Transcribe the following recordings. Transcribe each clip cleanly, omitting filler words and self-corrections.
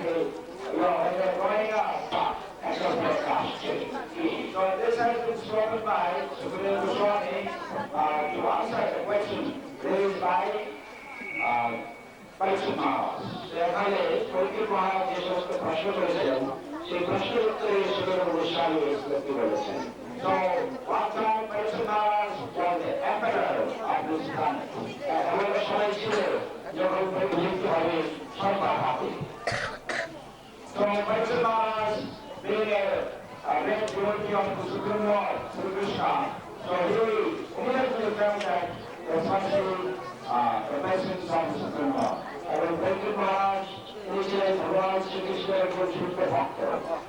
when they're growing up, so this has been spoken by Sripad Goswami to answer the question raised by Parikshit Maharaj. এখানে পরীক্ষিত মহারাজ যে সমস্ত প্রশ্ন করেছিলেন সেই প্রশ্নের উত্তরে Sripad Goswami কি বলেছেন। So one time Parikshit Maharaj was the emperor of this planet. এমন একটা সময় ছিল যখন পরিচিত হবে সরকার হাতে। So Parikshit Maharaj being a great devotee of the Supreme Lord, Sri Krishna, so he immediately felt that there must be the presence of the Supreme Lord. And Parikshit Maharaj তিনি ছিলেন ভগবান শ্রীকৃষ্ণের পরিশুদ্ধ ভক্ত,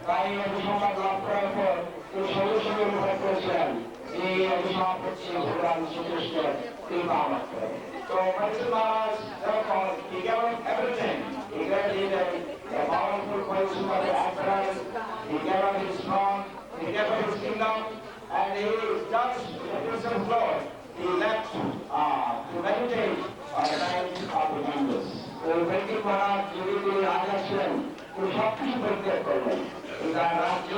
তাই অভিসম্বাদ লাভ করার পর তিনি সঙ্গে সঙ্গে অনুভব করেছিলেন যে অভিশাপ হচ্ছে ভগবান শ্রীকৃষ্ণের কৃপা মাত্র। So Parikshit Maharaj therefore he gave up everything. He gave up the powerful position of the emperor, he gave up his throne, he gave up his kingdom, and he just himself Lord. He left to meditate on the times of the members. Parikshit Maharaj যিনি রাজা ছিলেন তিনি সবকিছু পরিত্যাগ করলেন, তার রাজ্য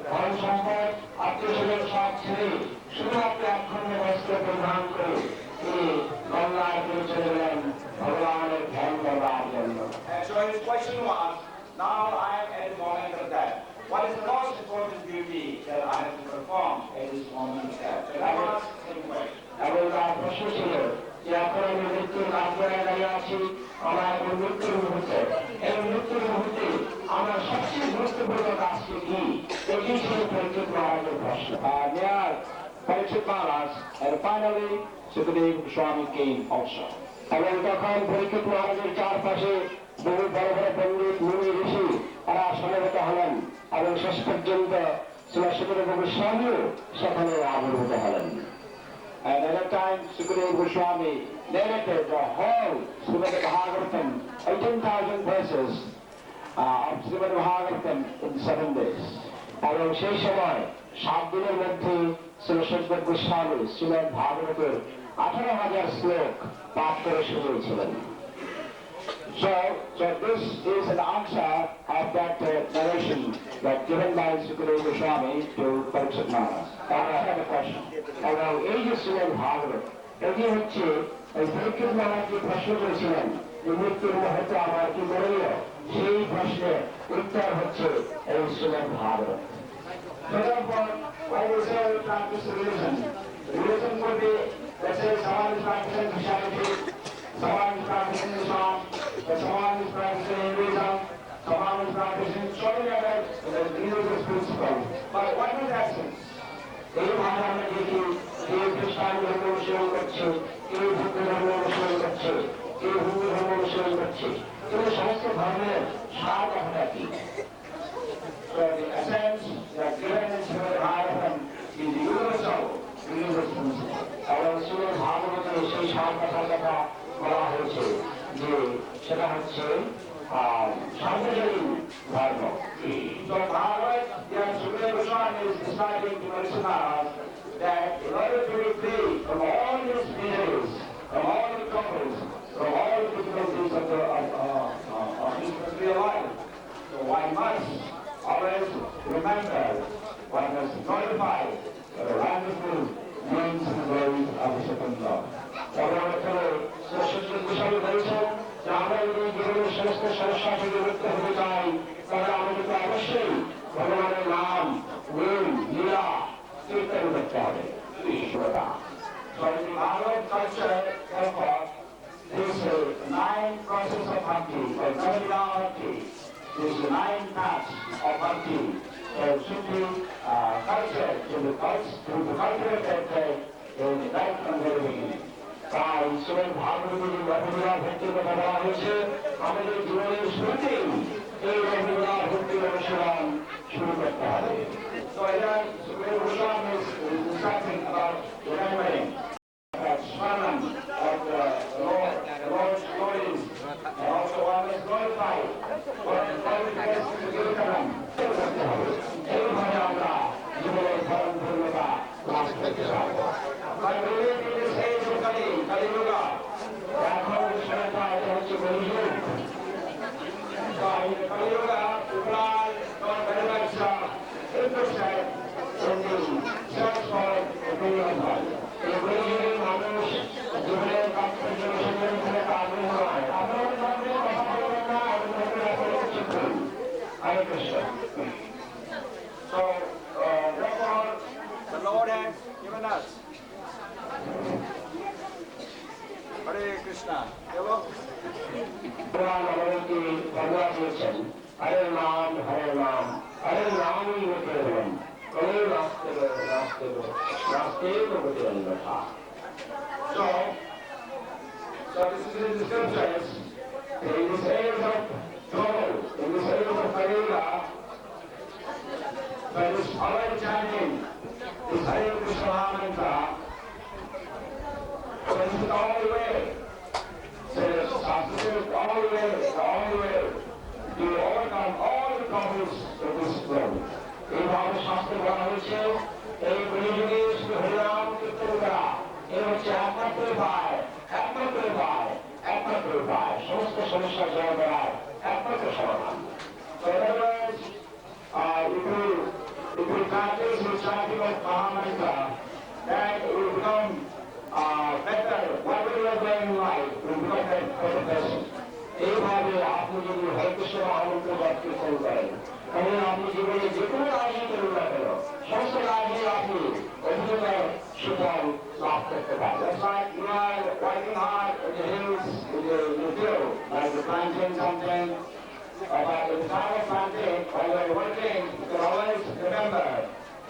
ধন সম্পদ আত্মীয় স্বজন সব ছেড়ে শুধুমাত্র একখণ্ড বস্ত্র পরিধান করে তিনি গঙ্গার তীরে চলে গেলেন ভগবানের ধ্যান করবার জন্য। So his question was, now I am at the moment of death. What is the most important duty that I have to perform at this moment of death? So that was his question. এবং তার প্রশ্ন ছিল যে এখন আমি মৃত্যুর কাঠগড়ায় দাঁড়িয়ে আছি, আমার মৃত্যুর মুহূর্তে, এই মৃত্যুর মুহূর্তে আমার সবচেয়ে গুরুত্বপূর্ণ কাজটি কি, এটি ছিল পরীক্ষিত মহারাজের প্রশ্ন। Near Parikshit Maharaj, and finally Sripad Goswami came also. এবং তখন পরীক্ষিত মহারাজের চারপাশে বহু বড় বড় পণ্ডিত মুনি ঋষি তারা সমবেত হলেন এবং শেষ পর্যন্ত Sripad Goswamiও সেখানে আবির্ভূত হলেন। And at that time, Sripad Goswami narrated the whole Srimad Bhagavatam, 18,000 verses of Srimad Bhagavatam in 7 days. এবং সেই সময় 7 দিনের মধ্যে Sripad Goswami Srimad Bhagavatam 18,000 শ্লোক পাঠ করে শুনিয়েছিলেন। So this is an answer of that narration that given by Sripad Goswami to Parikshit Maharaj. I have a question. এবং এই যে Srimad Bhagavatam, এটি হচ্ছে এই পরীক্ষিত মহারাজ যে প্রশ্ন করেছিলেন যে মৃত্যুর মুহূর্তে আমার কি করণীয়, সেই প্রশ্নের উত্তর হচ্ছে এই Srimad Bhagavatam. Therefore, why we say we practice religion? Religion could be, let's say someone is practicing Christianity, someone is practicing Islam, someone is practicing Hinduism, someone is practicing so many other religious principles. But what is essence? এই ভাবে আমরা দেখি কেউ খ্রিস্টান ধর্ম অনুসরণ করছে, কেউ বৌদ্ধ ধর্ম অনুসরণ করছে, কেউ হিন্দু ধর্ম অনুসরণ করছে, কিন্তু সমস্ত ধর্মের সার কথাটা কি? So the essence that given in Srimad Bhagavatam is the universal religious principle. এবং Srimad Bhagavatam সেই সার কথার কথা বলা হয়েছে যে সেটা হচ্ছে সার্বজনীন ধর্ম। So Bhagavad, Sripad Goswami is deciding to Parikshit Maharaj that in order to be free from all these miseries, from all the troubles, from all the difficulties of this material life, so one must always remember, one must glorify the wonderful names and glories of the Supreme Lord. Sripad Goswami বলেছেন যে আমরা যদি জীবনের সমস্ত সমস্যা থেকে মুক্ত হতে চাই তাহলে আমাদেরকে অবশ্যই ভগবানের নাম, গুণ, লীলা কীর্তন করতে হবে। So in the Bhagavad culture, therefore, these 9 processes of Bhakti, or Damodara Bhakti, these 9 paths of Bhakti, should be cultured to be cultivated in the right and very beginning. তাই Srimad Bhagavatam রবীন্দ্র ভক্তির কথা বলা হয়েছে, আমাদের জীবনের শুরুতেই এই রবীন্দ্র ভক্তির অনুশীলন শুরু করতে হবে। So here Sripad Goswami is discussing about remembering that Swaram of the Lord's glories, and also one is glorified for the qualifications to give to them. এইভাবে আমরা জীবনের ধর্ম পূর্ণতা লাভ করতে পারব। Kaliyuga, এখন সময়টা এটা হচ্ছে কলিযুগ। Kaliyuga দিয়েছেন হরে নাম হরে নামই কেবলম কলে নাস্তে গতি অন্যথা। So this is in the scriptures. In this age of trouble, in this age of Kalila, by this power chanting, this Hare Krishna mantra, so this is the only way. So this is the only way to overcome all the problems of this world. এইভাবে শাস্ত্র বলা হয়েছে এই কলিযুগে শুধু হরিনাম কীর্তন করা এই হচ্ছে একমাত্র উপায় সমস্ত সমস্যা জয় করার একমাত্র সমাধান। So in other words, if you practice the chanting of Mahamantra, then it will become better. Whatever you are doing in life will become better person. এইভাবে আপনি যদি হরে কৃষ্ণ মহামন্ত্র জপ কীর্তন করেন তাহলে আপনি জীবনে যে কোনো কাজই করুন না কেন সমস্ত কাজে আপনি অভিজ্ঞতার সুফল লাভ করতে পারেন। That's like you are working hard in the hills, in the field, like the planting something. But at the time of planting, while you are working, you can always remember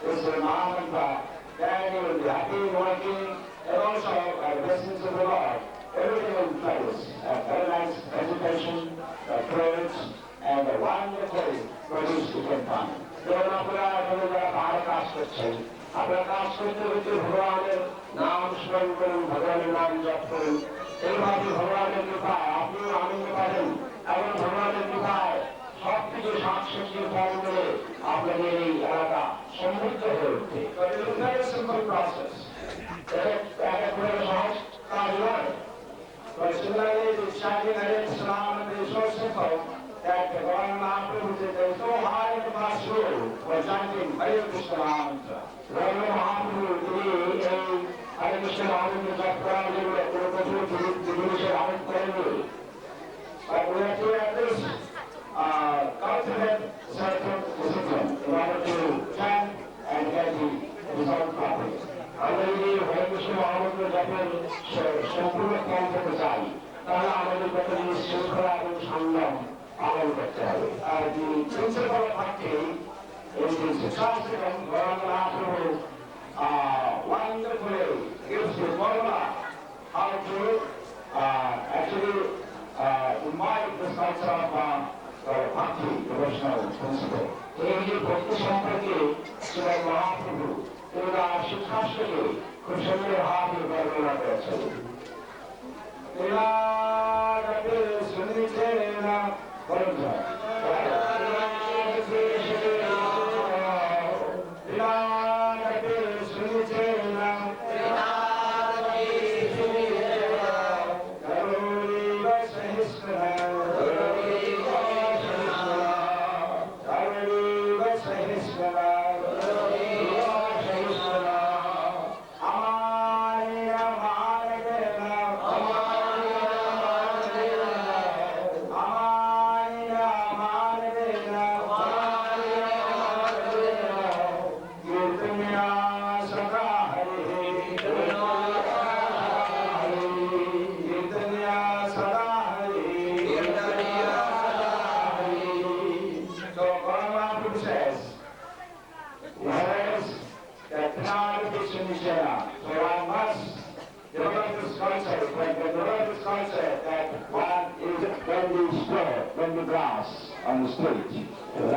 this Mahamantra. Then you will be happy working, and also by the blessings of the Lord, everything will be place. Very nice vegetation, clothes, and a wonderful produce you can find. যেমন আপনারা যারা পাহাড়ে কাজ করছেন, আপনারা কাজ করতে করতে ভগবানের নাম স্মরণ করুন, ভগবানের নাম জপ করুন, এইভাবে ভগবানের কৃপায় আপনিও আনন্দ পাবেন এবং ভগবানের কৃপায় সবকিছু শাকসবজি ফল করে আপনাদের এই এলাকা সমৃদ্ধ হয়ে উঠবে। সিম্পল প্রসেস, একটা করে সহজ কাজ নয়। But similarly, the chanting Hare Krishna mantra is so simple that the Bhagavan Mahaprabhu said there is no hard and fast rule for chanting Hare Krishna mantra. Bhagavan Mahaprabhu তিনি এই Hare Krishna mantra জপ করার জন্য কোনো কঠোর জিনিসের আরোপ করেননি। But we have to at least cultivate certain discipline in order to chant and get the result properly. আমরা যদি হরে কৃষ্ণ মহামন্ত্র জপের সম্পূর্ণ ফল পেতে চাই তাহলে আমাদের কত জিনিস শৃঙ্খলা এবং সংযম পালন করতে হবে। আর the principle of Bhakti is the ISKCON Maharaj wonderfully gives the formula how to actually imbibe this culture of Bhakti, devotional principle. এই যে ভক্তি সম্পর্কে শ্রীমৎ মহাপ্রভু তিনি তার শিক্ষার্থীকে খুব সুন্দর ভাবে বর্ণনা করেছেন।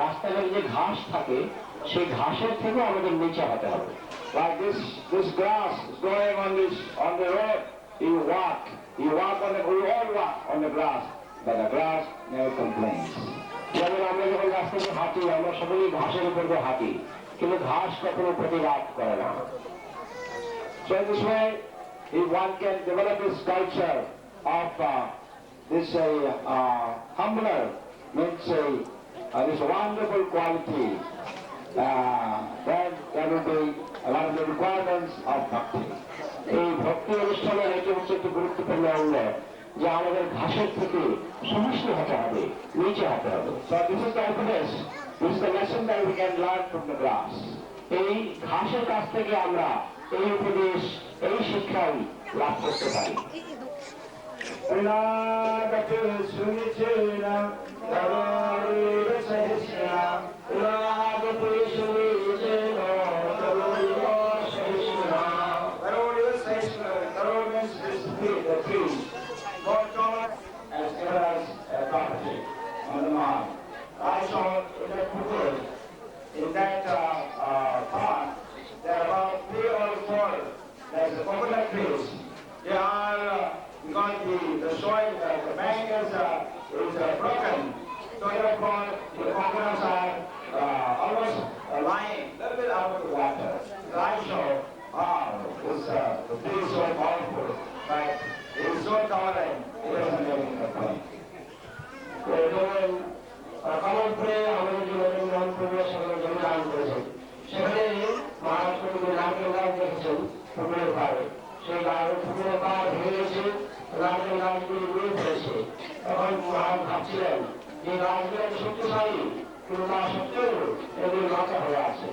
রাস্তাঘাটে যে ঘাস থাকে সেই ঘাসের থেকেও আমাদের নিচে হতে হবে। Like this grass is growing on the road. You walk on we all walk on the grass, but the grass never complains. যেমন আমরা যখন রাস্তাতে হাঁটি আমরা সকলেই ঘাসের উপর দিয়ে হাঁটি, কিন্তু ঘাস কখনো প্রতিবাদ করে না। So this way, if one can develop this culture of this humbler means this wonderful quality, then there will be a lot of the requirements of Bhakti. এই ভক্তি অনুষ্ঠানের এটি হচ্ছে একটি গুরুত্বপূর্ণ অঙ্গ যে আমাদের ঘাসের থেকে সহিষ্ণু হতে হবে, নিচে হতে হবে। So this is the evidence, this is the lesson that we can learn from the grass. এই ঘাসের কাছ থেকে আমরা এই উপদেশ, এই শিক্ষাই লাভ করতে পারি। Hare I saw in that pool, in that pond, there are about 3 or 4, like the coconut trees. They are, because the soil, the bank is broken. So therefore, the coconuts are almost lying a little bit out of the water. So I saw, wow, the tree is so powerful, but it is so tolerant, it doesn't make any complaint. কমলপুরে আমাদের জীবনের মনপুরের সঙ্গে যোগদান করেছেন। সেখানে মহারাষ্ট্র নারকেল গাছ দেখেছেন পুকুরের পাড়ে। সেই পুকুরের পাড় ভেঙে গেছে, নারকেল গাছগুলি উড়ে ফেলেছে। তখন মহারাজ ভাবছিলেন যে গাছগুলো শক্তিশালী, কিন্তু তা সত্ত্বেও এগুলি মাথা হয়ে আছে।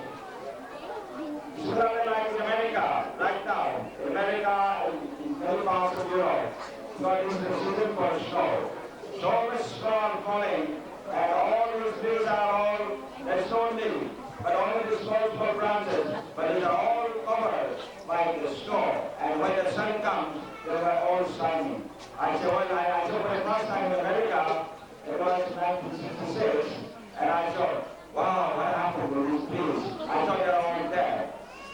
Similarly, like in America, right now, America and many parts of Europe, God is the season for snow. So much snow falling, and all these trees are all, there's so many, but only the small branches, but they are all covered by the snow. And when the sun comes, they are all shining. I saw for the first time in America, it was 1966, and I thought, wow, what happened to these trees? I thought they are all dead.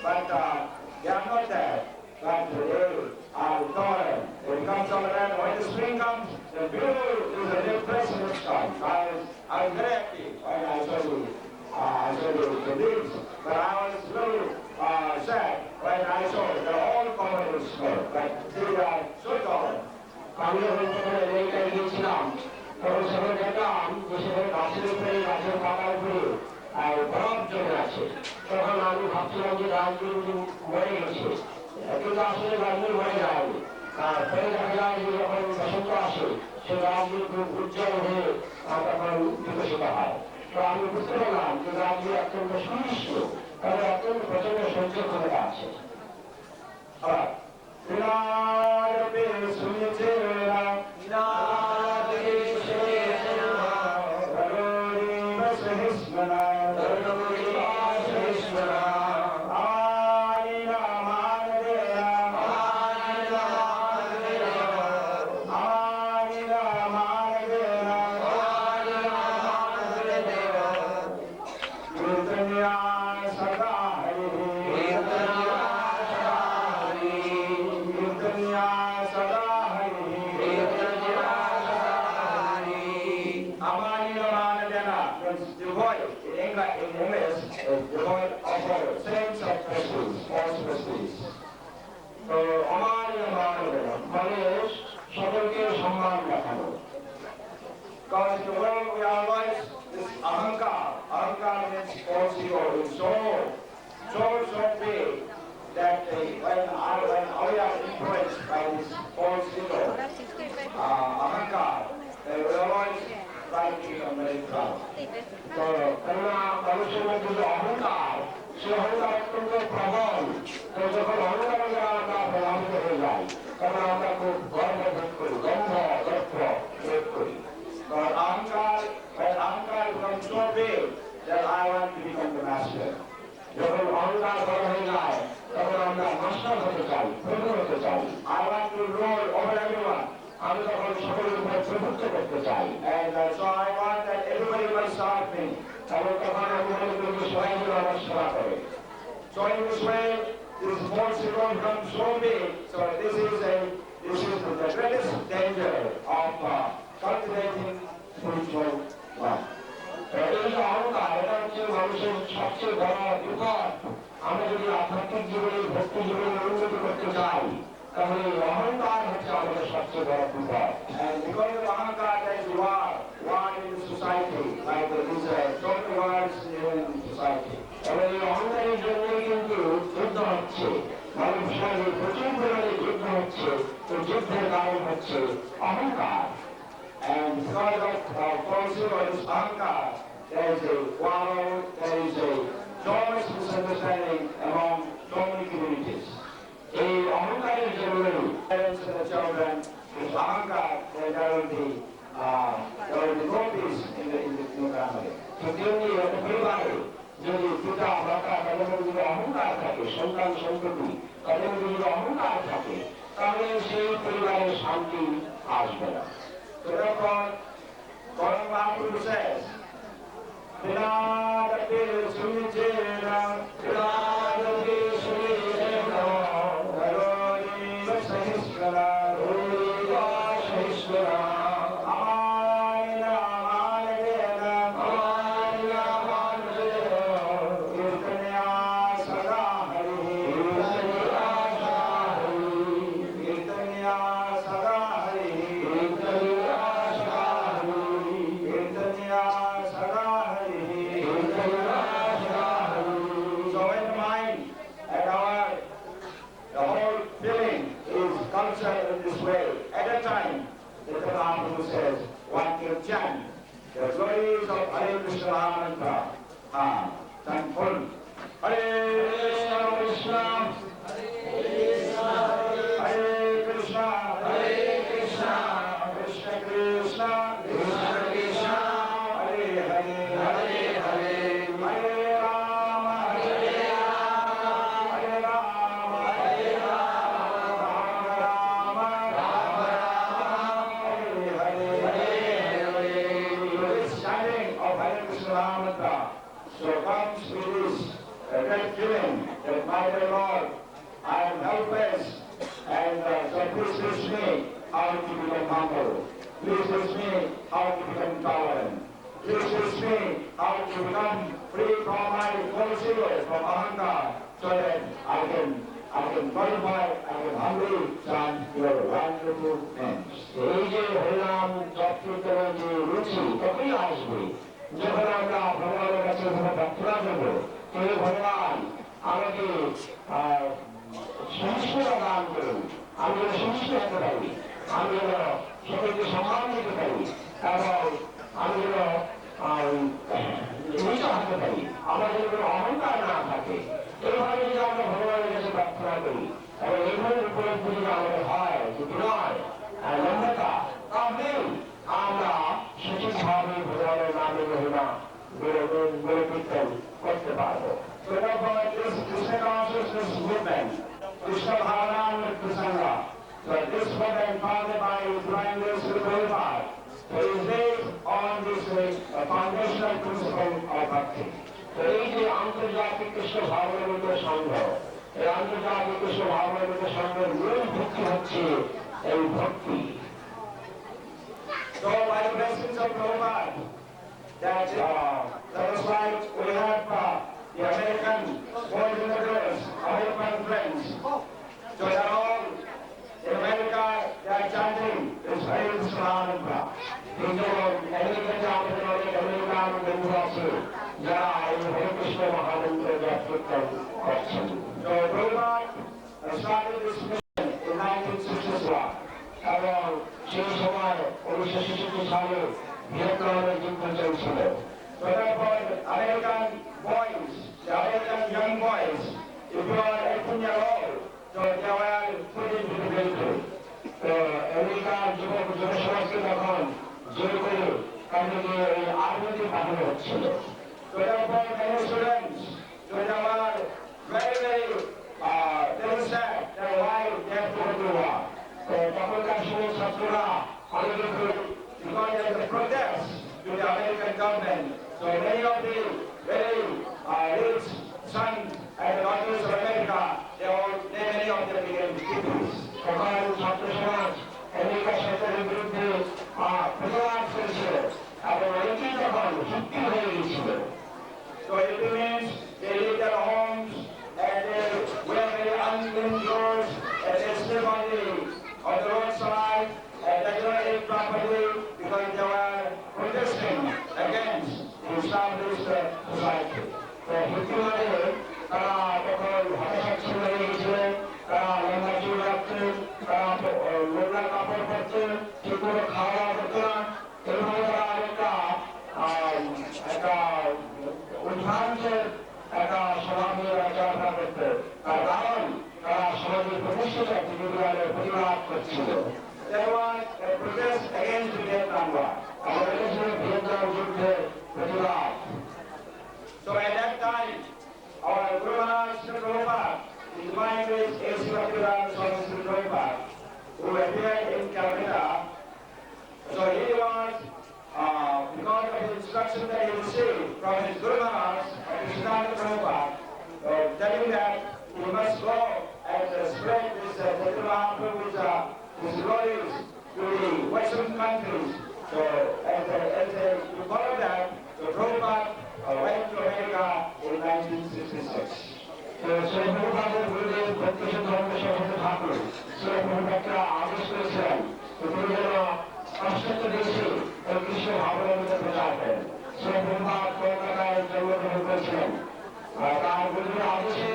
But they are not dead, but they are torn. It comes over there, when the spring comes, the beautiful is a new place in the sky. I was very happy when I saw the leaves, but I was very sad when I saw they're all covered with snow, but they are so tall. আমি যখন প্রথমে আমেরিকায় গিয়েছিলাম, তখন সেখানে দেখলাম যে সেখানে গাছের উপরে, গাছের পাতার উপরে বরফ জমে আছে। তখন আমি ভাবছিলাম যে গাছগুলো মরে গেছে, কিন্তু আসলে গাছগুলো মরে যায়নি। তারপরে দেখা যায় যে যখন বসন্ত আসে, সে গাছগুলো খুব উজ্জ্বল হয়ে তখন বিকশিত হয়। তো আমি বুঝতে পারলাম যে গাছগুলো অত্যন্ত সুনিষ্ট, তাদের অত্যন্ত প্রচন্ড সহ্য ক্ষমতা আছে। Because in the world we are always this ahankar. Ahankar means false ego. It's so big that when we are influenced by this false ego, ahankar, we always try to become very proud. So, karena মানুষের মধ্যে যে অহংকার, সে অহংকার অত্যন্ত প্রবল। তো যখন অহংকারে আমরা প্রভাবিত হয়ে যাই, তখন আমরা খুব গর্ব বোধ করি, গন্ধ, দক্ষ বোধ করি। But ahankar becomes so big that I want to become the master. যখন অহংকার বড় হয়ে যায়, তখন আমরা মাস্টার হতে চাই, প্রভু হতে চাই। I want to rule over everyone. আমি তখন সকলের উপরে প্রভুত্ব করতে চাই। And so I want that everybody must serve me. এবং তখন আমি মনে করি যে সবাই যেন আমার সেবা করে। So in this way, this false ego becomes so big. So this is the greatest danger of cultivating spiritual life. এই যে অহংকার, এটা হচ্ছে মানুষের সবচেয়ে বড় বিপদ। আমরা যদি আধ্যাত্মিক জীবনে, ভক্তি জীবনে উন্নতি করতে চাই, তাহলে অহংকার হচ্ছে আমাদের সবচেয়ে বড় বিপদ। And because of ahankar, there is war in the society, like these total wars in society. এবং এই অহংকারের জন্যই কিন্তু যুদ্ধ হচ্ছে, মানুষ সমাজে প্রচুর পরিমাণে যুদ্ধ হচ্ছে। তো যুদ্ধের কারণ হচ্ছে অহংকার। And because of false ego, this ahankar, there is a quarrel, there is a so much misunderstanding among so many communities. এই অহংকারের জন্য parents and the children, with ahankar, there will be no peace in the family. So তেমনি একটা পরিবারে যদি পিতা মাতা তাদের মধ্যে যদি অহংকার থাকে, সন্তান সন্ততি তাদের মধ্যে যদি অহংকার থাকে, তাহলে সেই পরিবারের শান্তি আসবে না। So therefore, Goswami Maharaj says Hare Krishna mantra. Thankful. Hare Krishna Krishna. Hare Krishna. Hare Krishna. Krishna Krishna. Krishna Krishna. Hare Hare. Hare Hare. Hare Rama. Hare Rama. Hare Rama. Hare Rama. Rama Rama. Hare Hare. Hare Hare. This chanting of Hare Krishna mantra so comes with this great feeling that my dear Lord, I am helpless, and so please teach me how to become humble. Please teach me how to become tolerant. Please teach me how to become free from my falsehood, from anger, so that I can qualify, I can humbly chant your wonderful names. এই যে হরিনাম জপ কীর্তনের যে রুচি তখনই আসবে যখন আমরা ভগবানের কাছে প্রার্থনা করবো, হে ভগবান আমাকে সহিষ্ণুতা দান করুন, আমি যেন সহিষ্ণু হতে পারি, আমি যেন সকলকে সম্মান দিতে পারি এবং আমি যেন নিচু হতে পারি, আমার যেন কোনো অহংকার না থাকে। এইভাবে যদি আমরা ভগবানের কাছে প্রার্থনা করি এবং এইভাবে উপলব্ধি যদি আমাদের হয় যে বিনয় নম্রতা, তাহলে আমরা সঠিকভাবে ভগবানের নামে মহিমা বেড়ে কীর্তন করতে পারবো। Krishna consciousness movement, Krishna Bhavanam Krishna. So this movement founded by His Divine Sripad is based on this foundational principle of Bhakti. So এই যে আন্তর্জাতিক কৃষ্ণ ভাবনামৃত সংঘ, এই আন্তর্জাতিক কৃষ্ণ ভাবনামৃত সংঘের মূল ভিত্তি হচ্ছে এই ভক্তি। So by the blessings of Prabhupada, that was why we have the American boys and girls, American friends. So they are all in America, they are chanting this Hare Krishna mantra. এই যে আমেরিকাতে আমাদের অনেক American বন্ধু আছে যারা এই হরে কৃষ্ণ মহামন্ত্র জপ কীর্তন করছেন। So Prabhupada started this mission in 1961 এবং সেই সময় 1966 সালে ভিয়েতনামের যুদ্ধ চলছিল। So therefore American boys, the American young boys, if you are 18 years old, so they were put into the military. So আমেরিকার যুবক সমাজকে তখন জোর করে তাদেরকে এই আর্মিতে পাঠানো হচ্ছিল। So therefore many students, so they were very sad that why they have to go to war. So তখনকার সময় ছাত্ররা অনেকে because there is a protest to the American government. So many of the very rich sons and daughters of America, many of them became hippies. তখন ছাত্র সমাজ America সরকারের বিরুদ্ধে প্রতিবাদ করেছিল এবং অনেকেই তখন হিপ্পি হয়ে গিয়েছিল। So it means they leave their homes and they wear very unclean clothes and they sleep on the roadside and they do not eat properly because they were protesting against the established society. So Hindu মানে তারা তখন হতাশাচ্ছন্ন হয়ে গেছিলেন, তারা লম্বা চুল রাখতেন, তারা নোংরা কাপড় পরতেন, ঠিক করে খাওয়া দাওয়া করতো না। এইভাবে তারা একটা উদ্ভ্রান্তের একটা স্বভাব নিয়ে চলাফেরা করতে, তার কারণ তারা সমাজের প্রতিষ্ঠিত একটি বিদ্যালয়ের প্রতিবাদ করছিল। ভিয়েতনাম যুদ্ধের প্রতিবাদ। So at that time, our Guru Maharaj Sripad, his mind is Damodara Goswami Maharaj, who appeared in Calcutta. So he was, because of the instruction that he received from his Guru Maharaj, Krishnanda Prabhupada, telling that he must go and spread this Tripura, his glories to the Western countries. So to follow that, so Prabhupada went to America in 1966. So Prabhupada's Gurudev Bhakti Dharma Shastra Thakur, so Prabhupada আদেশ করেছিলেন তিনি যেন পাশ্চাত্য দেশে কৃষ্ণ ভাবনামৃত প্রচার করেন। So Prabhupada কলকাতায় জন্মগ্রহণ করেছিলেন। তার গুরুদেবের আদেশে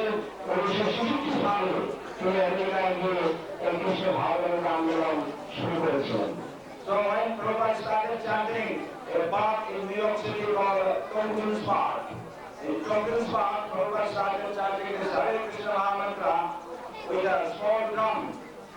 1966 সালে তিনি আমেরিকায় গিয়ে এই কৃষ্ণ ভাবনামৃত আন্দোলন শুরু করেছিলেন। So when Prabhupada started chanting a park in New York City called Tompkins Park. In Tompkins Park, Prabhupada started chanting this Hare Krishna Mahamantra with a small drum.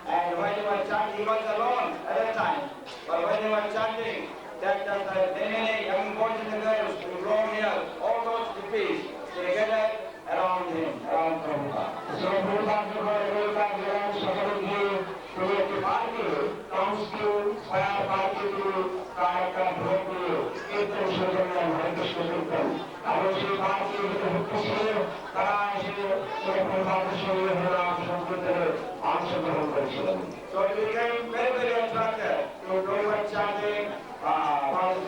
And when he was chanting, he was alone at that time. But when he was chanting, many young boys and girls who grown here, all those hippies, they gathered around him, around Prabhupada. So Prabhupada comes to Swaya Party to Kayaka Bhakti, Kirtan Shurjanam, Hare Krishna Kirtan. Aroshi Party with the Hukkusir, Karashi, Prabhupada Shri Haram Shankar, Ansha Bhakti. So he became very, very attracted to Prabhupada chanting,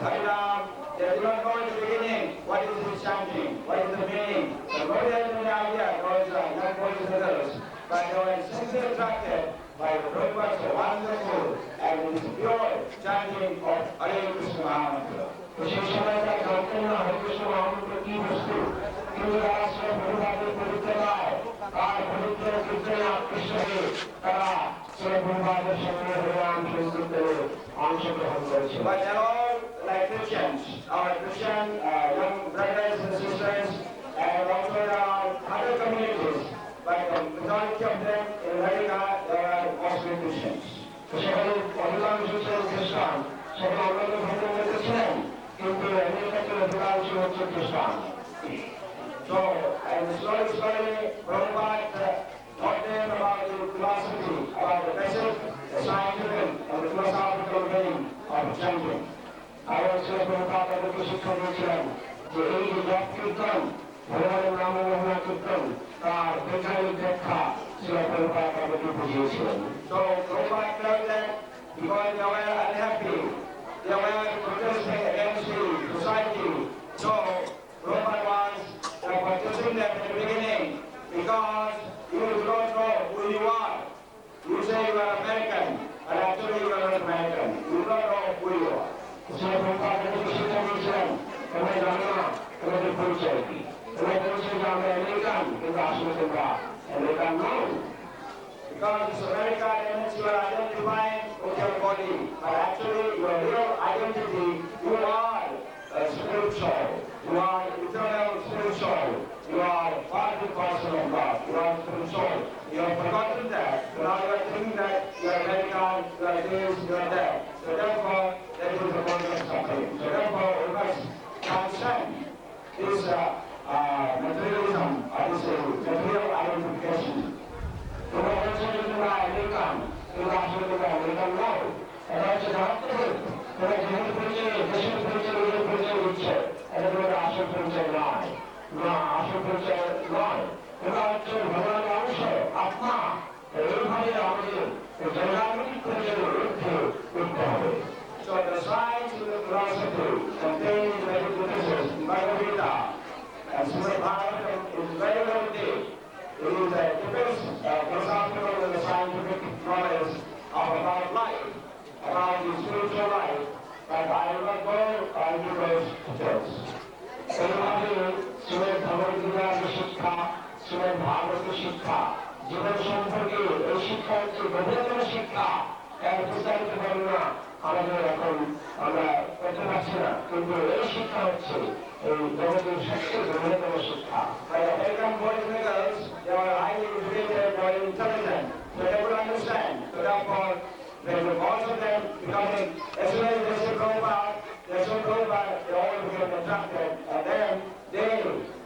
Harinam. They do not know in the beginning what is his chanting, what is the meaning. Nobody has any idea, those young boys and girls. But they were simply attracted by Prabhupada's wonderful and his pure chanting of Hare Krishna Mahamantra. সেই সময় তারা জানতেন না হরে কৃষ্ণ মহামন্ত্র কি বস্তু, কিন্তু তারা প্রভুপাদের পবিত্রতায় তার পবিত্র কীর্তনে আকৃষ্ট হয়ে তারা প্রভুপাদের সঙ্গে হরিনাম সংকীর্তনে অংশগ্রহণ করেছিল। But they are all like Christians, our Christian young brothers and sisters, and also there are other communities. But the majority of them in America, they are Muslim Christians. সেখানে অধিকাংশ ছিলেন খ্রিস্টান, সেখানে অন্যান্য ধর্মের মধ্যে ছিলেন, কিন্তু আমেরিকাতে অধিকাংশ হচ্ছে খ্রিস্টান। So, and slowly, Prabhupada taught them about the philosophy, about the basic, the scientific, and the philosophical meaning of chanting. আরও ছিল Prabhupada তাদেরকে শিক্ষা দিয়েছিলেন যে এই যে জপ কীর্তন, ভগবানের নাম মহিমা কীর্তন, তার বৈজ্ঞানিক ব্যাখ্যা ছিল Prabhupada তাদেরকে বুঝিয়েছিলেন। So Prabhupada felt that because they were unhappy, they were protesting against the society. So Prabhupada was protesting them at the beginning because you do not know who you are. You say you are American, but actually you are not American. You do not know who you are. So Prabhupada তাদেরকে শিক্ষা দিয়েছিলেন, তোমরা জানো না তোমাদের পরিচয় কি। তোমরা বলছো যে আমরা আমেরিকান, কিন্তু আসলে তোমরা আমেরিকান নও। Because it's America, that means you are identifying with your body, but actually your real identity, you are spiritual, you are eternal spiritual, you are part and parcel of God, you are spiritual. You have forgotten that, so now you are thinking that you are American, you are this, you are that. So therefore, that is the point of suffering. So therefore, we must transcend this materialism, or this material identification. তোমরা বলছো যে তোমরা American, কিন্তু আসলে তোমরা American নও। এটা হচ্ছে ধনাত্মক। তোমরা জীবন পরিচয়, দেশের পরিচয়, নিজের পরিচয় দিচ্ছ, এটা তোমাদের আসল পরিচয় নয়, না আসল পরিচয় নয়। তোমরা হচ্ছে ভগবানের অংশ, আত্মা। এইভাবে আমাদের জনজাগতিক পরিচয়ের ঊর্ধ্বে উঠতে হবে। So the science of the philosophy contained in the Buddhism, Bhagavad Gita, and Sripad Bhagavatam is very, very deep. It is a deepest philosophical and scientific knowledge of about life, about the spiritual life, but I will not go into those details. এইভাবে শ্রীমদ ভগবদ গীতার যে শিক্ষা, শ্রীমদ ভাগবতের শিক্ষা, জীবন সম্পর্কে এই শিক্ষা হচ্ছে গভীরতম শিক্ষা। এর বিস্তারিত বর্ণনা আমাদের এখন আমরা করতে পারছি না, কিন্তু এই শিক্ষা হচ্ছে এই জগতের সবচেয়ে গভীরতম শিক্ষা। American boys and girls, they were highly educated, they were intelligent, so they would understand. So therefore, they were most of them becoming, as soon as they saw Prabhupada, they all became attracted, and then they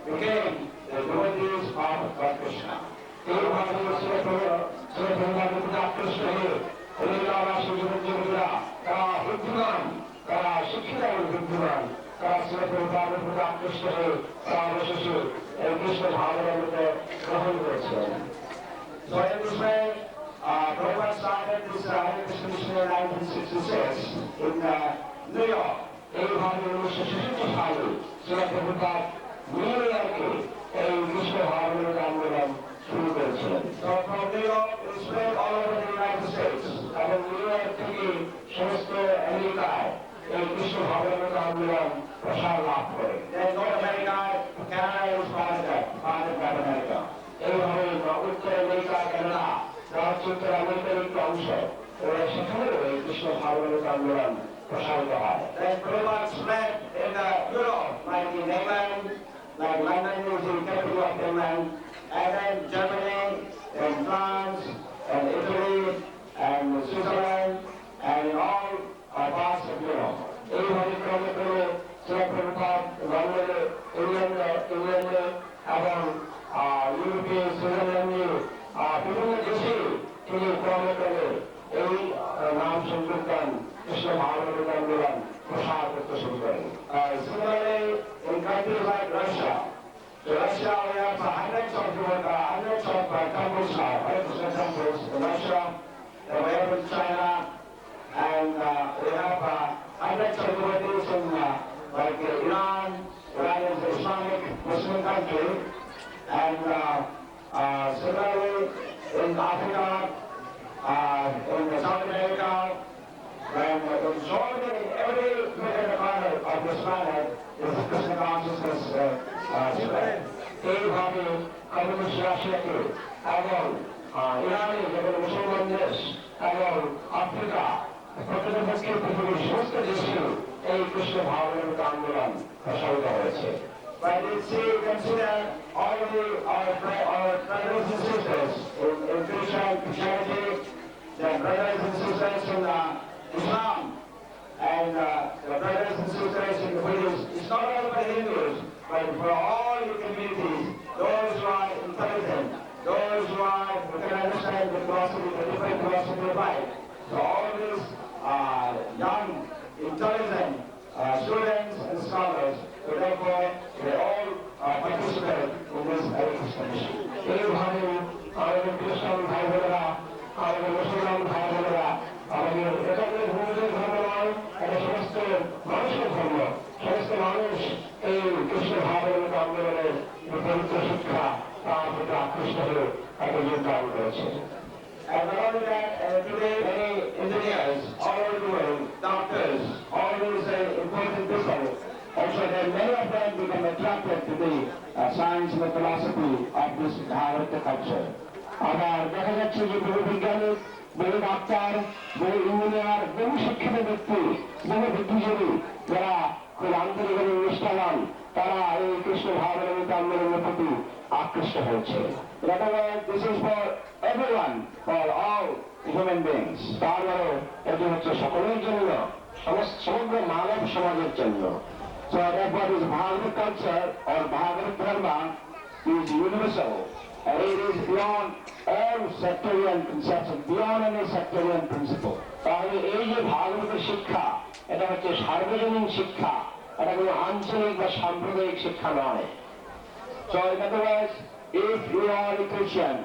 became the devotees of God Krishna. এইভাবে Prabhupada প্রতি আকৃষ্ট হয়ে হরিনামাসী যুবক-যুবতীরা তারা বুদ্ধিমান, তারা শিক্ষিত এবং বুদ্ধিমান, তারা Prabhupada প্রতি আকৃষ্ট হয়ে তারা অবশেষে এই কৃষ্ণ ভাবনামৃত গ্রহণ করেছিলেন। So in this way, Prabhupada started this Hare Krishna mission in 1966 in New York. এইভাবে 1966 সালে Prabhupada নিউ ইয়র্কে এই কৃষ্ণ ভাবনামৃত আন্দোলন শুরু করেছিলেন। So from New York, it spread all over the United States. এবং নিউ ইয়র্ক থেকে সমস্ত আমেরিকায় এই কৃষ্ণ ভাবনামৃত আন্দোলন প্রসার লাভ করে। Then North America, Canada is part of that, part of America. এইভাবে উত্তর আমেরিকা, কানাডা, উত্তর আমেরিকার একটি অংশ, ওরা সেখানেও এই কৃষ্ণ ভাবনামৃত আন্দোলন প্রসারিত হয়। Then Prabhupada spread in Europe, like in England, like London is the capital of England, and then Germany, and France, and Italy, and Switzerland, and in all parts of Europe. এইভাবে ক্রমে ক্রমে Sripad লন্ডনে, ইংল্যান্ডে এবং ইউরোপে, সুইজারল্যান্ডে বিভিন্ন দেশে তিনি ক্রমে ক্রমে এই নাম সংকীর্তন কৃষ্ণ ভাগবত আন্দোলন প্রসার করতে শুরু করেন। Similarly, in countries like Russia, we have hundreds of temples now, Hare Krishna temples in Russia, we have in China, and we have hundreds of devotees in like Iran. Iran is an Islamic Muslim country, and similarly in Africa, in South America, and in so many, every corner of this planet is Krishna consciousness spread. এইভাবে communist রাশিয়াকে এবং ইরানে যেগুলো মুসলমান দেশ এবং Africa প্রকৃতপক্ষে পৃথিবীর সমস্ত দেশে এই কৃষ্ণ ভাবনামৃত আন্দোলন প্রসারিত হয়েছে। But it's consider all our brothers and sisters in Christianity, the brothers and sisters in Islam, and the brothers and sisters in the Buddhists. It's not only for Hindus, but for all the communities, those who are intelligent, those who can understand the philosophy, the different philosophy of life. So all these young, intelligent students and scholars, so therefore they all participate in this Hare Krishna mission. এইভাবে আমাদের খ্রিস্টান ভাই বোনেরা, আমাদের মুসলমান ভাই বোনেরা, আমাদের একাগ্র ভূমিদের ধর্ম নয়, এটা সমস্ত মানুষের ধর্ম। সমস্ত মানুষ এই কৃষ্ণ ভাবনামৃত আন্দোলনের পবিত্র শিক্ষা তার প্রতি আকৃষ্ট হয়ে তাকে যোগদান করেছে। And not only that, today many engineers all over the world, doctors, all these important people, also then many of them become attracted to the science and the philosophy of this Bhagavata culture. আবার দেখা যাচ্ছে যে বহু বিজ্ঞানিক, বহু doctor, বহু engineer, বহু শিক্ষিত ব্যক্তি, বহু বুদ্ধিজীবী যারা খুব আন্তরিক এবং নিষ্ঠাবান, তারা এই কৃষ্ণ ভাবনামৃত আন্দোলনের প্রতি আকৃষ্ট হয়েছে। In other words, this is for everyone, for all human beings. তার মানে এটি হচ্ছে সকলের জন্য, সমগ্র মানব সমাজের জন্য। So therefore this Bhagavad culture or Bhagavad Dharma is universal, and it is beyond all sectarian conception, beyond any sectarian principle. তাহলে এই যে ভাগবতের শিক্ষা, এটা হচ্ছে সার্বজনীন শিক্ষা, এটা কোনো আঞ্চলিক বা সাম্প্রদায়িক শিক্ষা নয়। So in other words, if you are a Christian,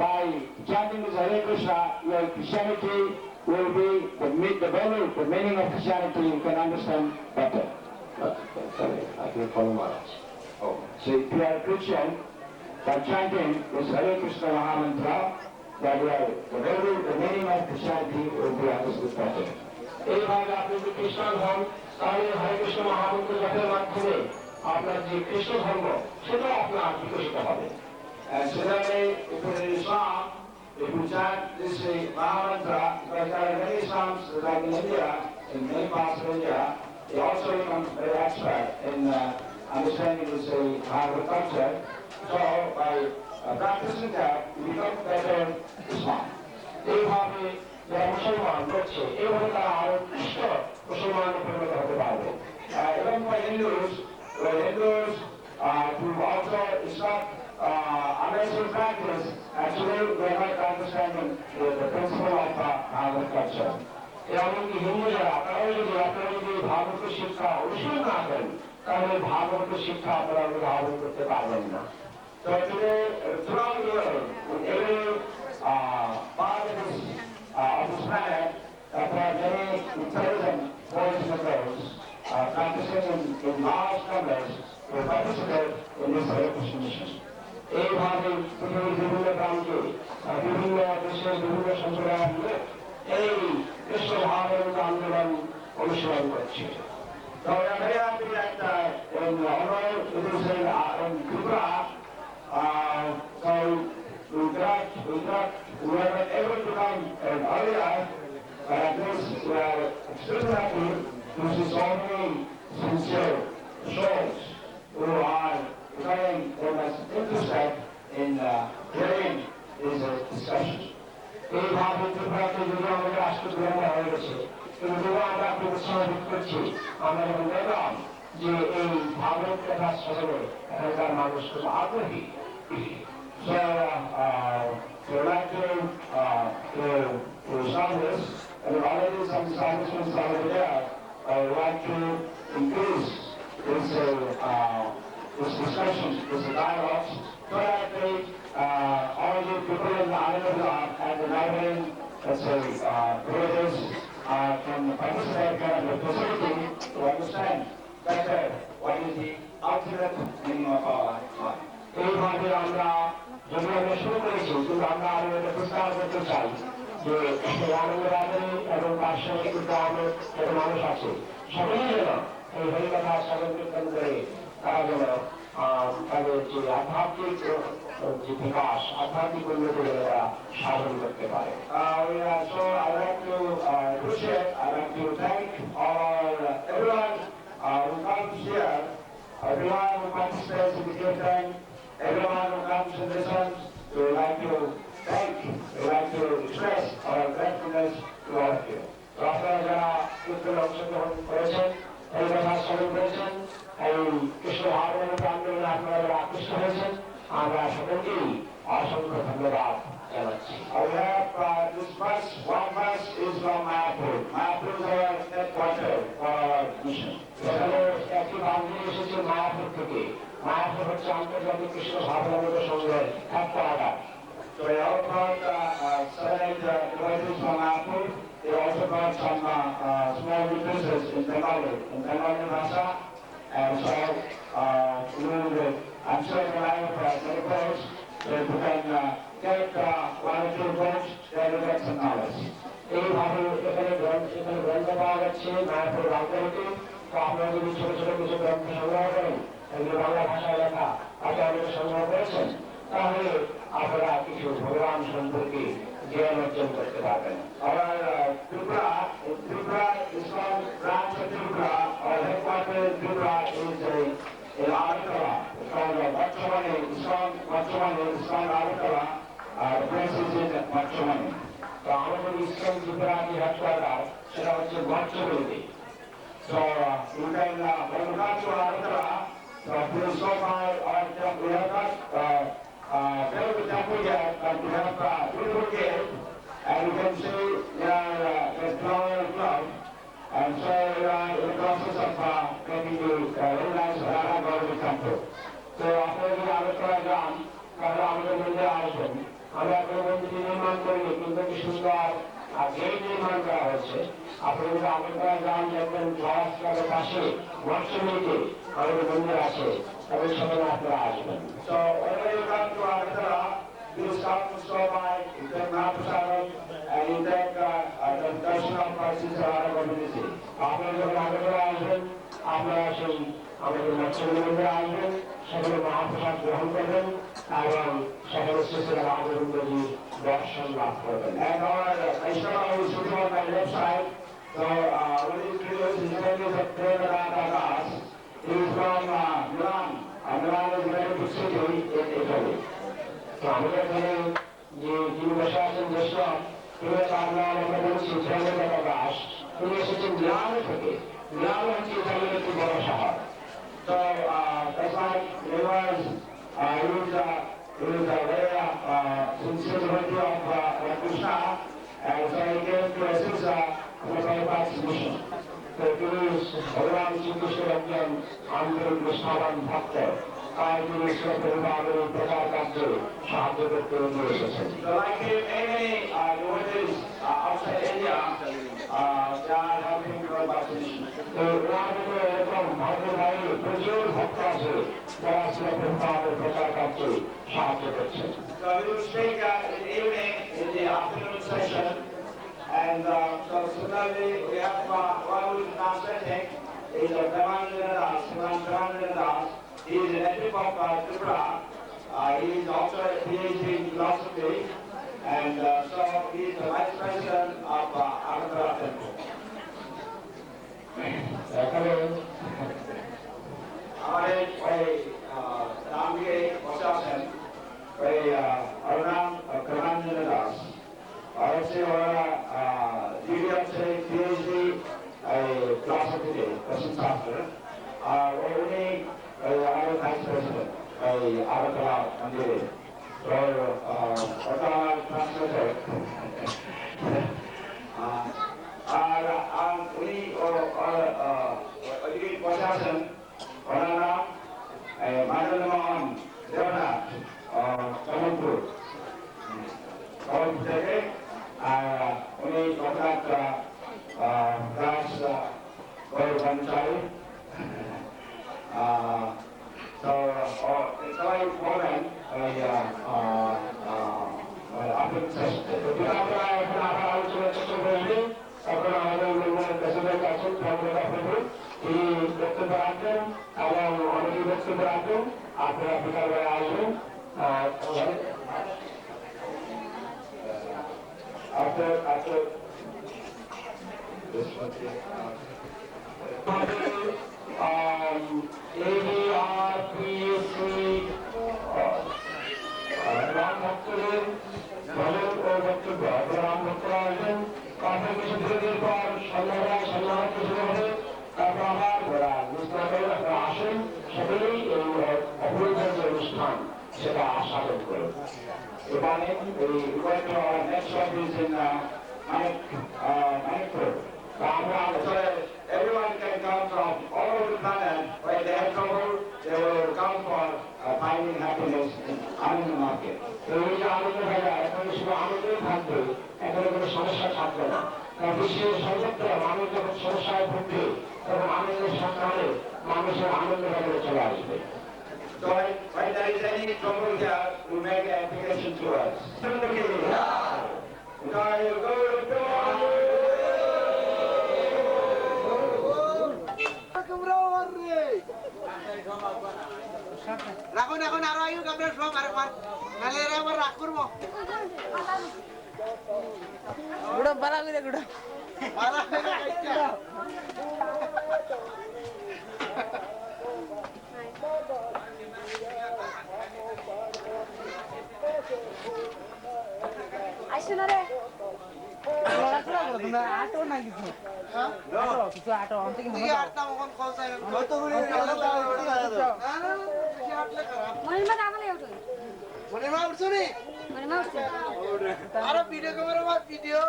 by chanting this Hare Krishna, your Christianity will be the value, the meaning of Christianity you can understand better. Sorry, I can follow Maharaj. Oh, so if you are a Christian, by chanting this Hare Krishna Mahamantra, that the value, the meaning of Christianity will be understood better. এইভাবে আপনি যদি খ্রিস্টান হন, তাহলে হরে কৃষ্ণ মহামন্ত্র জপের মাধ্যমে আপনার যে কৃষ্ণ ধর্ম সেটাও আপনার বিকশিত হবে। And similarly, if you're in Islam, if you chant this Mahamantra, because there are many Islams like in India, in many parts of India, they also become very expert in understanding this Bhagavad culture. So by practicing that, you become better Islam. এইভাবে যারা মুসলমান করছে, এইভাবে তারা আরো উৎকৃষ্ট মুসলমানে পরিণত হতে পারবে। Even for Hindus, who also Islam unless you practice, actually they are not understanding the principle of Bhagavad culture. এমনকি হিন্দু যারা, তারাও যদি আপনারা যদি ভাগবত শিক্ষা অনুসরণ না করেন, তাহলে ভাগবত শিক্ষা আপনারা গ্রহণ করতে পারবেন না। So today, throughout the world, in every part of this planet, there are many intelligent boys and girls practicing in large numbers to participate in this Hare Krishna mission. এইভাবে পৃথিবীর বিভিন্ন প্রান্তে, বিভিন্ন দেশের বিভিন্ন সম্প্রদায়ের লোক এই কৃষ্ণ ভাবনামৃত আন্দোলন অনুসরণ করছে। So we are very happy that in Tripura, so we were not able to come earlier, But at least we are extremely happy to see so many sincere souls who are becoming very much interested in hearing these discussions. এইভাবে ত্রিপুরাতে যদি আমাদের রাষ্ট্র বিরোধী হয়ে গেছে কিন্তু আমরা একটু উৎসাহ বোধ করছি আমরা যখন দেখলাম যে এই ভাগবত কথা শ্রবণে এখানকার মানুষ খুব আগ্রহী So we'd like to start this, and already some establishments are over there. Would like to increase this discussion, this dialogue, so that all the people in the Ananda Bazar and the neighboring, let's say, villages can participate in the facility to understand better what is the ultimate meaning of our life. এইভাবে আমরা যদি আমরা শুরু করেছি কিন্তু আমরা আরো এটা প্রস্তাব করতে চাই যে আনন্দ বাজারে এবং তার সঙ্গে কিন্তু আমাদের যত মানুষ আছে সকলেই যেন এই হরিকথা শ্রবণ কীর্তন করে তারা যেন তাদের যে আধ্যাত্মিক যে বিকাশ আধ্যাত্মিক উন্নতি যেন তারা সাধন করতে পারে So I like to appreciate, I like to thank everyone who comes here, everyone who participates in the kirtan, everyone who comes and listens. We would like to thank, we would like to express our gratefulness to all of you. আপনারা যারা কীর্তনে অংশগ্রহণ করেছেন এই কথা স্মরণ করেছেন এই কৃষ্ণ ভাবনের আন্দোলনে আপনারা যারা আকৃষ্ট হয়েছেন আমরা সকলকেই অসংখ্য ধন্যবাদ জানাচ্ছি This one verse is from Mayapur. Mayapur is our headquarter for our mission. এখানে একটি বাঙালি এসেছে মায়াপুর থেকে মায়াপুর হচ্ছে আন্তর্জাতিক কৃষ্ণ ভাবনামৃত সংঘের headquarter So we all brought 7 devices from Mayapur. They also brought some small resources in Bengali Bhasha. And so I'm sure in the line of many folks, so if you can get 1 or 2 books, then you get some knowledge. এইভাবে এখানে গ্রন্থ পাওয়া যাচ্ছে মায়াপুর বাংলাতে তো আপনারা যদি ছোট ছোট কিছু গ্রন্থ সংগ্রহ করেন এগুলো বাংলা ভাষায় লেখা আপনি আমাদের সংগ্রহ করেছেন তাহলে আপনারা কিছু ভগবান সম্পর্কে জ্ঞান অর্জন করতে পারবেন আবার Tripura ISKCON branch of Tripura, our headquarters in Tripura is in Agartala. It's called ISKCON Agartala. The place is in Bhakti. So আমাদের ISKCON Tripura যে হেডকোয়ার্টার সেটা হচ্ছে বর্চমানে So you can when you come to Agartala, please stop by our temple. We have got very good temple here, but we have beautiful gate, and you can see the flower club. And so we are in the process of making the very nice Ananda Goswami temple. So আপনারা যদি আলোচনা যান তাহলে আমাদের মন্দিরে আসবেন আমরা আপনার মন্দির নির্মাণ করিনি কিন্তু কি সুন্দর গেট নির্মাণ করা হয়েছে আপনি যদি আলোচনা যান দেখবেন ক্লাস ক্লাবের পাশে বর্ষমিতে আমাদের মন্দির আছে তবে সেখানে আপনারা আসবেন So whenever you come to Agartala, please stop and stop by, you take Mahaprasad and you take the darshan of our sister Ananda community. আপনারা যখন Agartala আসবেন আপনারা সেই আমাদের মৎস্যমন্দির মন্দিরে আসবেন সেখানে মহাপ্রসাদ গ্রহণ করবেন এবং সেখানে শিশুরা রাজবন্ধুজি দর্শন লাভ করবেন And our Vaishnava who is sitting on my left side, so what is clear is his name is Damodara Goswami. He is from Milan. Milan is a very good city in Italy. So আমাদের এখানে যে যিনি বসে আছেন বৈষ্ণব তিনি আপনার আমরা বলছি Damodara দাস তিনি এসেছেন মিলানো থেকে মিলানো হচ্ছে ইতালির একটি বড় শহর So that's why he was a very sincere devotee of Krishna, and so he came to assist Sripad's mission. So তিনি ভগবান শ্রীকৃষ্ণের একজন আন্তরিক নিষ্ঠাবান ভক্ত তাই তিনি শ্রীপাদের প্রচার কার্যে সাহায্য করতে এগিয়ে এসেছেন So like many devotees outside India, they are helping to Bhakti mission. So ওনার মধ্যে এরকম ভারতের বাইরে প্রচুর ভক্ত আছে যারা শ্রীপাদের প্রচার কার্যে সাহায্য করছেন So we will speak in the evening in the afternoon session. And so similarly, we have one who is translating is Damodara Das. He is a native of Tripura. He is also a PhD in philosophy. And so he is the Vice President of Ananda Temple. আমাদের ওই রামকে বসে আছেন ওই ওর নাম ক্রমাঞ্জন দাস আর হচ্ছে ওরা দিদি হচ্ছে পিএইচডি ফিলসফিতে কোশ্চেন ছাত্র আর উনি আমাদের ভাইস প্রেসিডেন্ট ওই আগরতলা মন্দিরে ওটা আমার ট্রান্সলেটর আর উনি ওইদিকে বসে আছেন ওনার নাম মাননীয় মোহন দেবনাথ কমলপুর থেকে উনি লোকনাথ দাস কর্মচারী সবাই বলবেন আপনি এখন আবার আলোচনা চেষ্টা করবেন তখন আমাদের প্রেসিডেন্ট আছেন তিনি বক্তব্য রাখবেন এবং অনেকেই বক্তব্য রাখবেন আপনারা বিকালবেলা আসবেন after this one ABRPC Ram ভক্তদের ভজন ও বক্তব্য রাম ভক্তরা আসবেন তারপর কিছু বিরতির পর সন্ধ্যাবেলায় সন্ধ্যাবাদী শুরু হবে তারপর আবার ওরা মিসনাদের আপনারা আসেন সকলেই এই অপূর্ব যে অনুষ্ঠান সেটা আস্বাদন করুন এবারে এই next one is in Manipur. Everyone can come from all over the planet. When they have trouble, they will come for finding happiness in Ananda market. এই যে আনন্দ ভাইরা এখন শুধু আনন্দই থাকবে, এখানে কোনো সমস্যা থাকবে না। বিশ্বের সর্বত্র মানুষ যখন সমস্যায় ভুগবে তখন আনন্দের সন্ধানে মানুষের আনন্দ বাজারে চলে আসবে। So when there is any trouble here, we make an application to us. রাখুন এখন আরো আয়ু আপনার সব আরেকবার নাহলে এরা আবার রাগ করবো গুড়ো বালা করে গুড়ো বালা করে আইসনা রে আটো না কিছু কিছু আটো অন্তে কি মনে আটটা মন কল চাই কত করে মনে মা দামালে উঠো মনে মা উঠছো নি মনে মা উঠছে আরে ভিডিও ক্যামেরা মা ভিডিও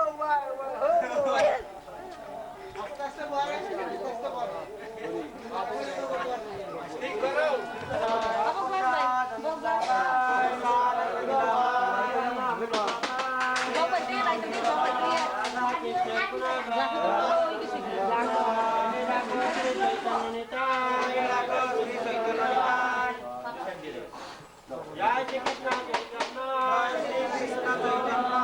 আস্তে আস্তে বড় আস্তে বড় ঠিক করো বাবা ভাই বাবা Jai Shri Krishna Chaitanya, Jai Shri Krishna Chaitanya,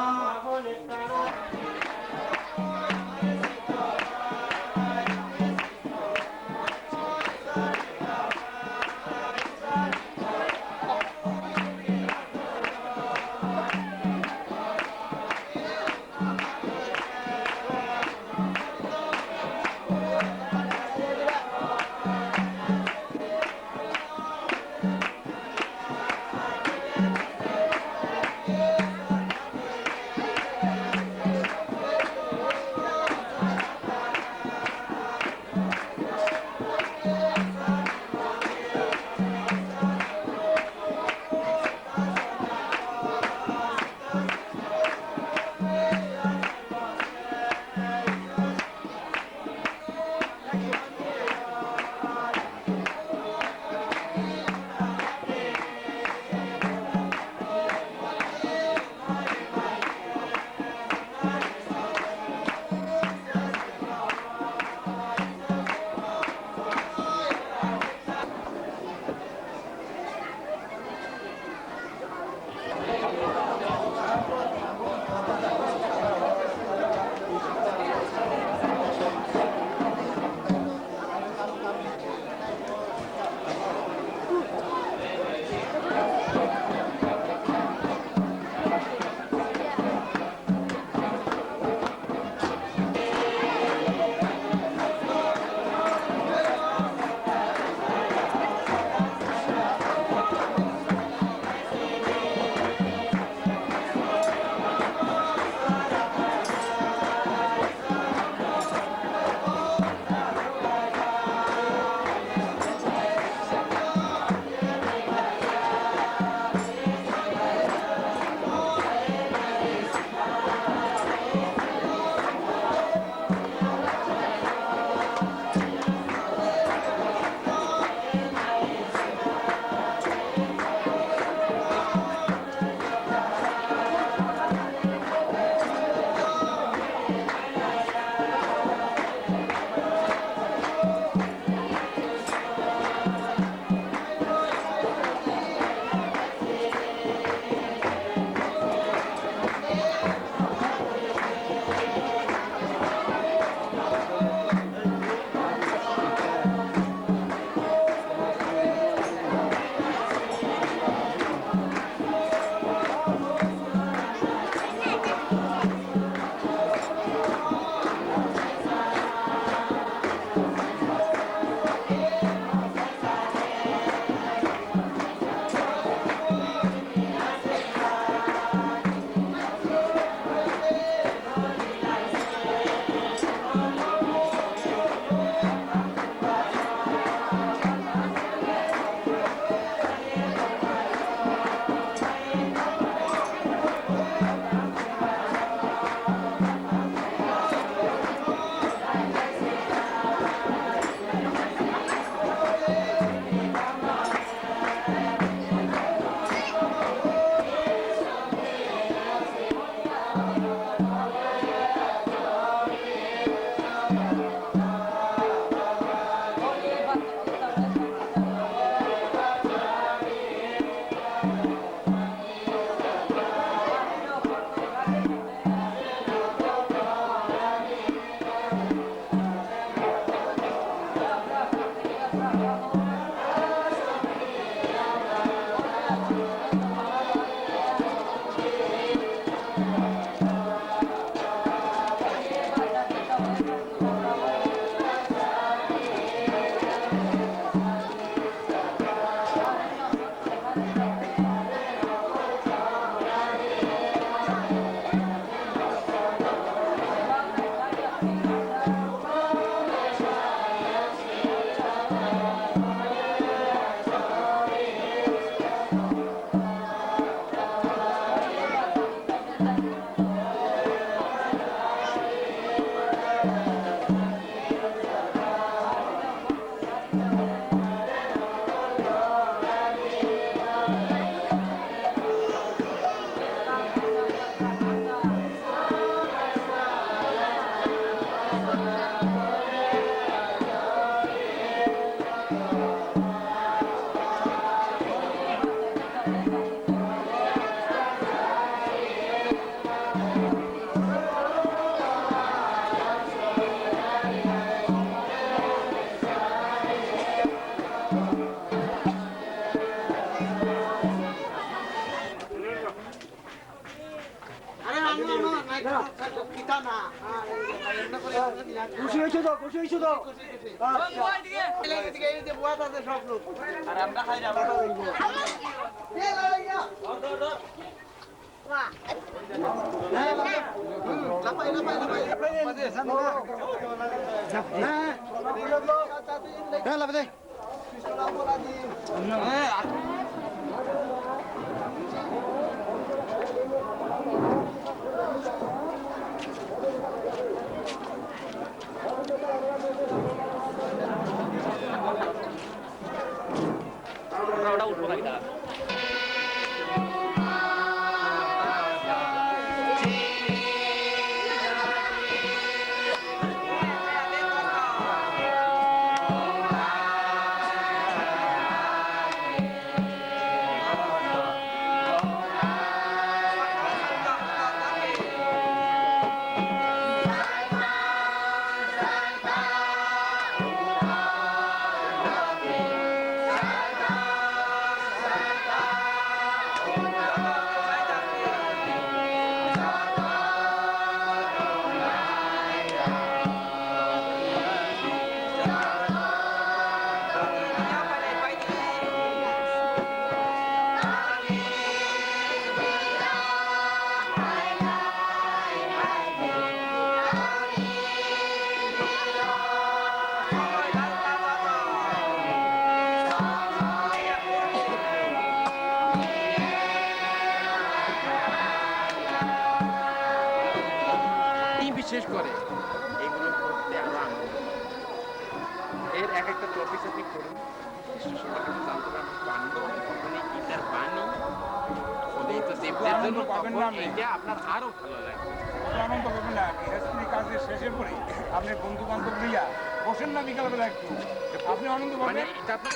খুশি হয়েছো তো খুশি হয়েছো তো আর আমরা খাই যাবো ওটা উঠবো নাকি দাদা বিশেষ করে এগুলো করতে আরো আনন্দ এর এক একটা টপিক আপনি করুন জানতে পারবেন গীতার বাণী এই তো দেবদের জন্য এটা আপনার আরো ভালো লাগবে আনন্দ পাবেন না গৃহস্থী কাজের শেষের পরে আপনি বন্ধু বান্ধব নিয়ে বসেন না বিকালবেলা একটু আপনি আনন্দ পাবেন এটা আপনার